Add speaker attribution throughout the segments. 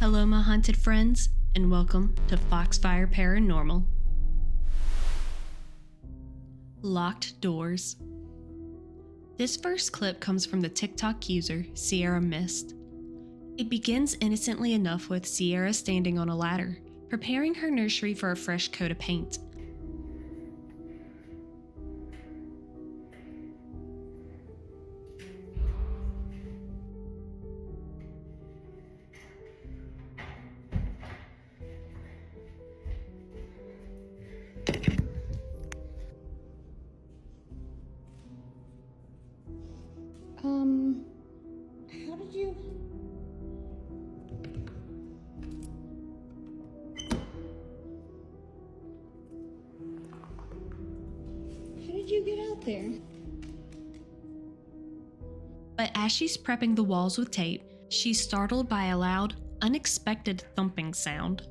Speaker 1: Hello, my haunted friends, and welcome to Foxfire Paranormal. Locked doors. This first clip comes from the TikTok user Sierra Mist. It begins innocently enough with Sierra standing on a ladder, preparing her nursery for a fresh coat of paint.
Speaker 2: How did you get out there?
Speaker 1: But as she's prepping the walls with tape, she's startled by a loud, unexpected thumping sound.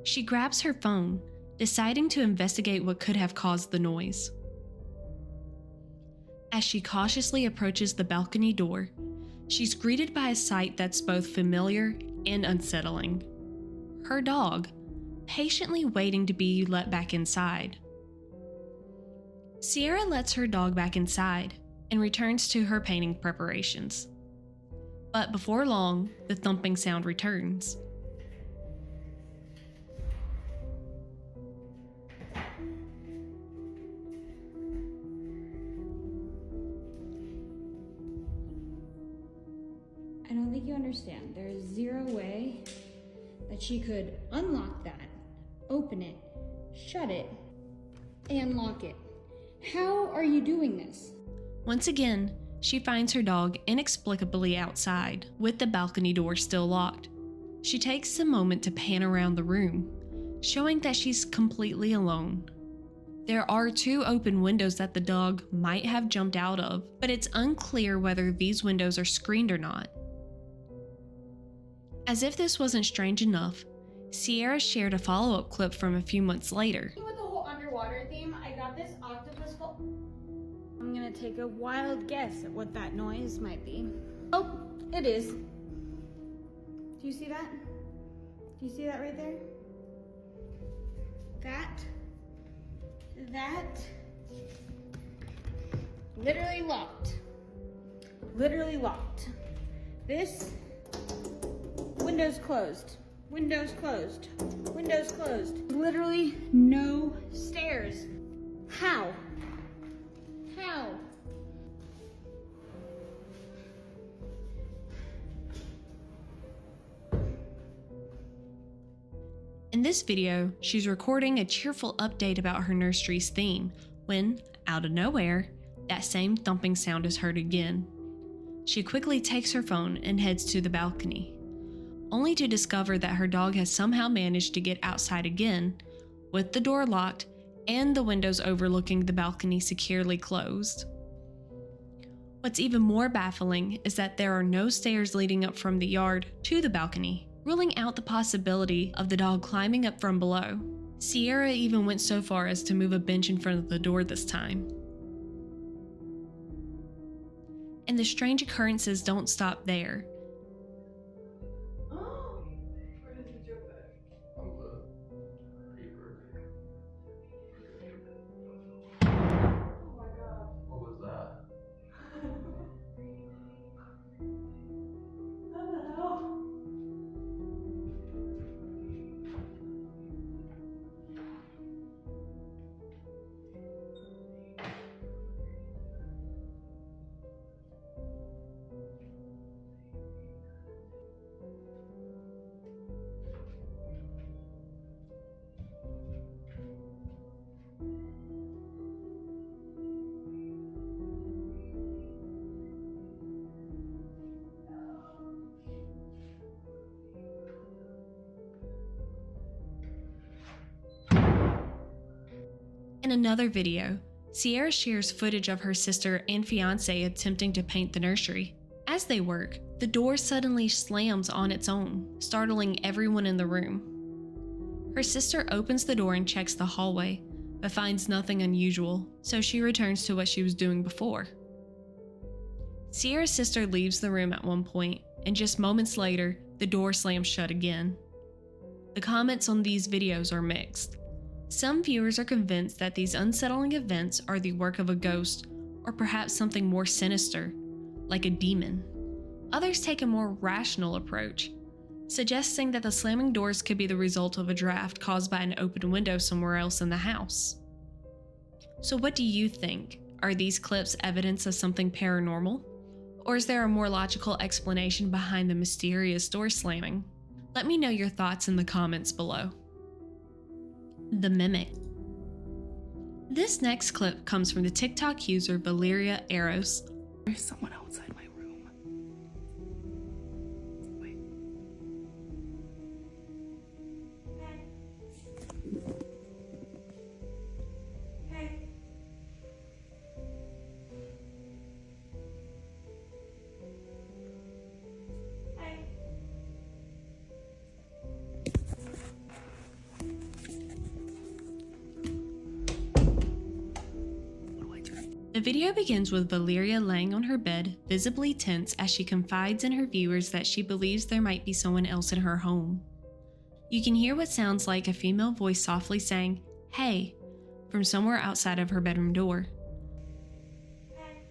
Speaker 1: She grabs her phone, deciding to investigate what could have caused the noise. As she cautiously approaches the balcony door, she's greeted by a sight that's both familiar and unsettling. Her dog, patiently waiting to be let back inside. Sierra lets her dog back inside and returns to her painting preparations. But before long, the thumping sound returns.
Speaker 2: I don't think you understand. There is zero way that she could unlock that, open it, shut it, and lock it. How are you doing this?
Speaker 1: Once again, she finds her dog inexplicably outside, with the balcony door still locked. She takes a moment to pan around the room, showing that she's completely alone. There are two open windows that the dog might have jumped out of, but it's unclear whether these windows are screened or not. As if this wasn't strange enough, Sierra shared a follow-up clip from a few months later.
Speaker 3: With the whole underwater theme, I got this octopus called... I'm gonna take a wild guess at what that noise might be. Oh, it is. Do you see that? Do you see that right there? That literally locked. Literally locked. This windows closed. Windows closed. Windows closed. Literally no stairs. How? How?
Speaker 1: In this video, she's recording a cheerful update about her nursery's theme when, out of nowhere, that same thumping sound is heard again. She quickly takes her phone and heads to the balcony, only to discover that her dog has somehow managed to get outside again, with the door locked and the windows overlooking the balcony securely closed. What's even more baffling is that there are no stairs leading up from the yard to the balcony, ruling out the possibility of the dog climbing up from below. Sierra even went so far as to move a bench in front of the door this time. And the strange occurrences don't stop there. In another video, Sierra shares footage of her sister and fiance attempting to paint the nursery. As they work, the door suddenly slams on its own, startling everyone in the room. Her sister opens the door and checks the hallway, but finds nothing unusual, so she returns to what she was doing before. Sierra's sister leaves the room at one point, and just moments later, the door slams shut again. The comments on these videos are mixed. Some viewers are convinced that these unsettling events are the work of a ghost or perhaps something more sinister, like a demon. Others take a more rational approach, suggesting that the slamming doors could be the result of a draft caused by an open window somewhere else in the house. So what do you think? Are these clips evidence of something paranormal? Or is there a more logical explanation behind the mysterious door slamming? Let me know your thoughts in the comments below. The Mimic. This next clip comes from the TikTok user Valeria Eros.
Speaker 4: There's someone outside my room. Wait.
Speaker 5: Hey. Hey.
Speaker 4: What do I do?
Speaker 1: The video begins with Valeria laying on her bed, visibly tense as she confides in her viewers that she believes there might be someone else in her home. You can hear what sounds like a female voice softly saying, "Hey," from somewhere outside of her bedroom door.
Speaker 5: Hey.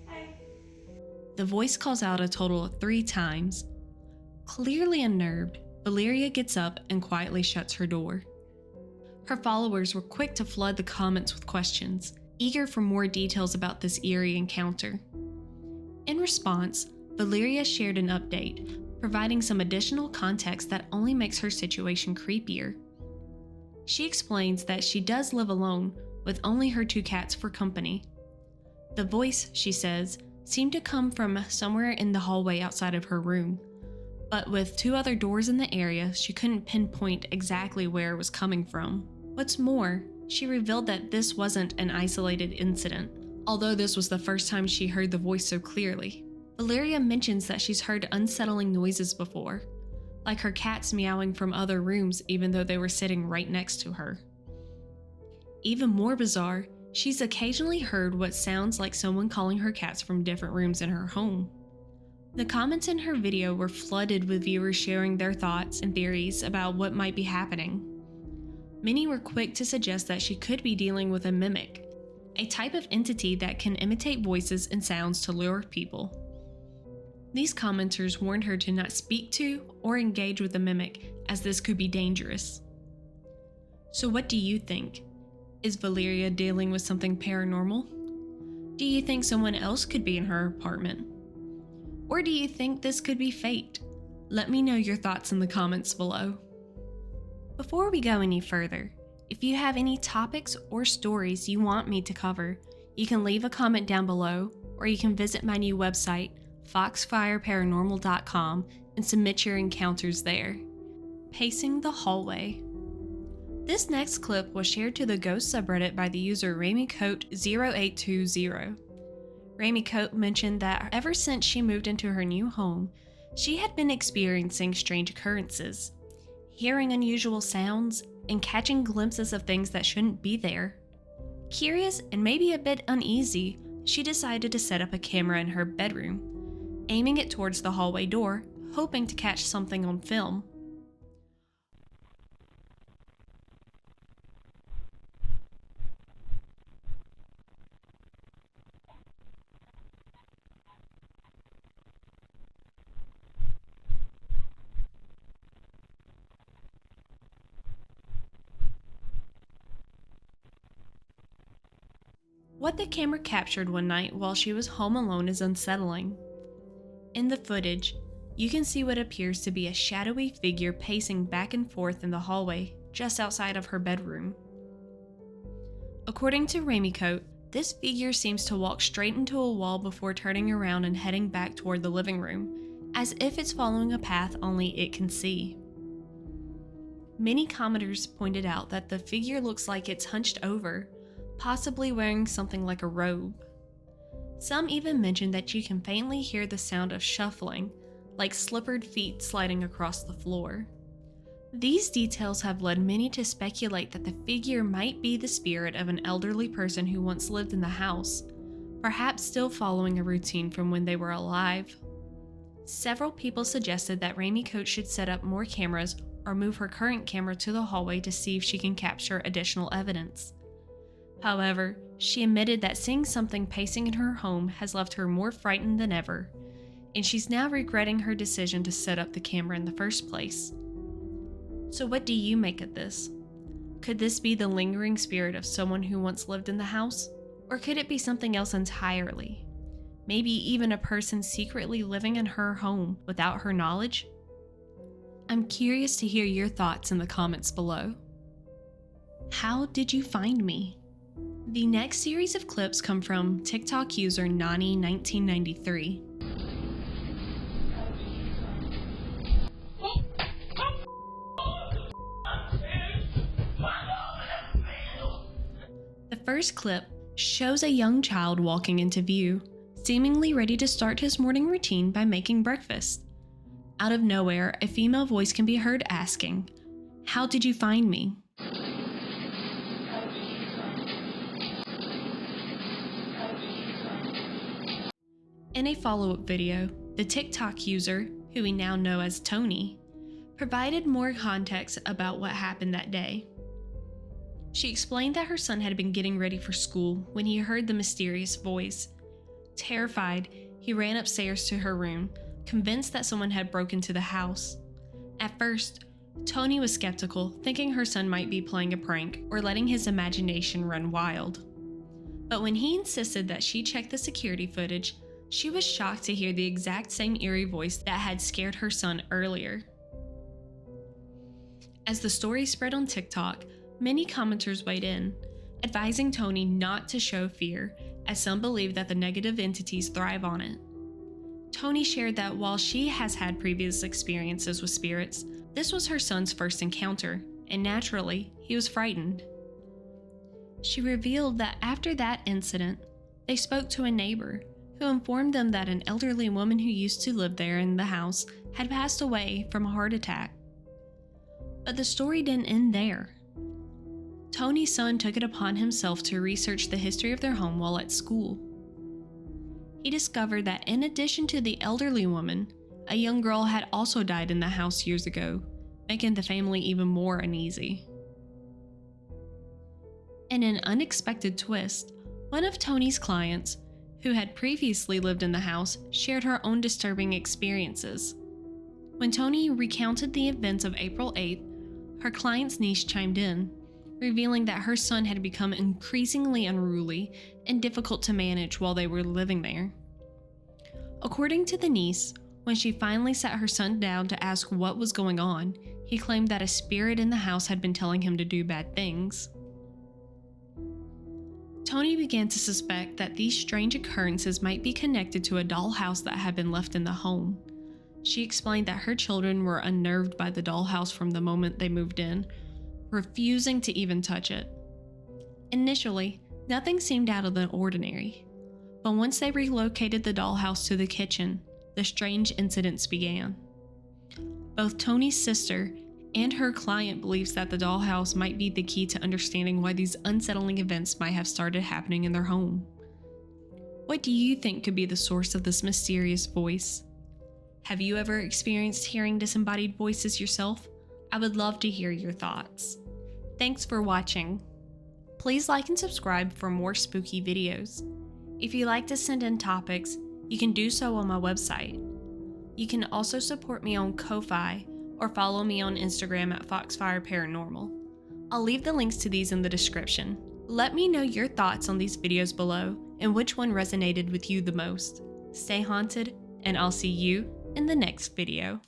Speaker 5: Hey.
Speaker 1: The voice calls out a total of 3 times. Clearly unnerved, Valeria gets up and quietly shuts her door. Her followers were quick to flood the comments with questions, eager for more details about this eerie encounter. In response, Valeria shared an update, providing some additional context that only makes her situation creepier. She explains that she does live alone, with only her 2 cats for company. The voice, she says, seemed to come from somewhere in the hallway outside of her room, but with 2 other doors in the area, she couldn't pinpoint exactly where it was coming from. What's more, she revealed that this wasn't an isolated incident, although this was the first time she heard the voice so clearly. Valeria mentions that she's heard unsettling noises before, like her cats meowing from other rooms even though they were sitting right next to her. Even more bizarre, she's occasionally heard what sounds like someone calling her cats from different rooms in her home. The comments in her video were flooded with viewers sharing their thoughts and theories about what might be happening. Many were quick to suggest that she could be dealing with a mimic, a type of entity that can imitate voices and sounds to lure people. These commenters warned her to not speak to or engage with the mimic, as this could be dangerous. So what do you think? Is Valeria dealing with something paranormal? Do you think someone else could be in her apartment? Or do you think this could be fate? Let me know your thoughts in the comments below. Before we go any further, if you have any topics or stories you want me to cover, you can leave a comment down below, or you can visit my new website, foxfireparanormal.com, and submit your encounters there. Pacing the hallway. This next clip was shared to the ghost subreddit by the user RamyCoat0820. RamyCoat mentioned that ever since she moved into her new home, she had been experiencing strange occurrences, hearing unusual sounds, and catching glimpses of things that shouldn't be there. Curious and maybe a bit uneasy, she decided to set up a camera in her bedroom, aiming it towards the hallway door, hoping to catch something on film. What the camera captured one night while she was home alone is unsettling. In the footage, you can see what appears to be a shadowy figure pacing back and forth in the hallway just outside of her bedroom. According to RamyCoat, this figure seems to walk straight into a wall before turning around and heading back toward the living room, as if it's following a path only it can see. Many commenters pointed out that the figure looks like it's hunched over, possibly wearing something like a robe. Some even mentioned that you can faintly hear the sound of shuffling, like slippered feet sliding across the floor. These details have led many to speculate that the figure might be the spirit of an elderly person who once lived in the house, perhaps still following a routine from when they were alive. Several people suggested that Ramey Coates should set up more cameras or move her current camera to the hallway to see if she can capture additional evidence. However, she admitted that seeing something pacing in her home has left her more frightened than ever, and she's now regretting her decision to set up the camera in the first place. So what do you make of this? Could this be the lingering spirit of someone who once lived in the house? Or could it be something else entirely? Maybe even a person secretly living in her home without her knowledge? I'm curious to hear your thoughts in the comments below. How did you find me? The next series of clips come from TikTok user Nani1993. The first clip shows a young child walking into view, seemingly ready to start his morning routine by making breakfast. Out of nowhere, a female voice can be heard asking, "How did you find me?" In a follow-up video, the TikTok user, who we now know as Tony, provided more context about what happened that day. She explained that her son had been getting ready for school when he heard the mysterious voice. Terrified, he ran upstairs to her room, convinced that someone had broken into the house. At first, Tony was skeptical, thinking her son might be playing a prank or letting his imagination run wild. But when he insisted that she check the security footage, she was shocked to hear the exact same eerie voice that had scared her son earlier. As the story spread on TikTok, many commenters weighed in, advising Tony not to show fear, as some believe that the negative entities thrive on it. Tony shared that while she has had previous experiences with spirits, this was her son's first encounter, and naturally, he was frightened. She revealed that after that incident, they spoke to a neighbor who informed them that an elderly woman who used to live there in the house had passed away from a heart attack. But the story didn't end there. Tony's son took it upon himself to research the history of their home while at school. He discovered that in addition to the elderly woman, a young girl had also died in the house years ago, making the family even more uneasy. In an unexpected twist, one of Tony's clients, who had previously lived in the house, shared her own disturbing experiences. When Tony recounted the events of April 8th, her client's niece chimed in, revealing that her son had become increasingly unruly and difficult to manage while they were living there. According to the niece, when she finally sat her son down to ask what was going on, he claimed that a spirit in the house had been telling him to do bad things. Tony began to suspect that these strange occurrences might be connected to a dollhouse that had been left in the home. She explained that her children were unnerved by the dollhouse from the moment they moved in, refusing to even touch it. Initially, nothing seemed out of the ordinary, but once they relocated the dollhouse to the kitchen, the strange incidents began. Both Tony's sister and her client believes that the dollhouse might be the key to understanding why these unsettling events might have started happening in their home. What do you think could be the source of this mysterious voice? Have you ever experienced hearing disembodied voices yourself? I would love to hear your thoughts. Thanks for watching. Please like and subscribe for more spooky videos. If you'd like to send in topics, you can do so on my website. You can also support me on Ko-Fi or follow me on Instagram at Foxfire Paranormal. I'll leave the links to these in the description. Let me know your thoughts on these videos below and which one resonated with you the most. Stay haunted, and I'll see you in the next video.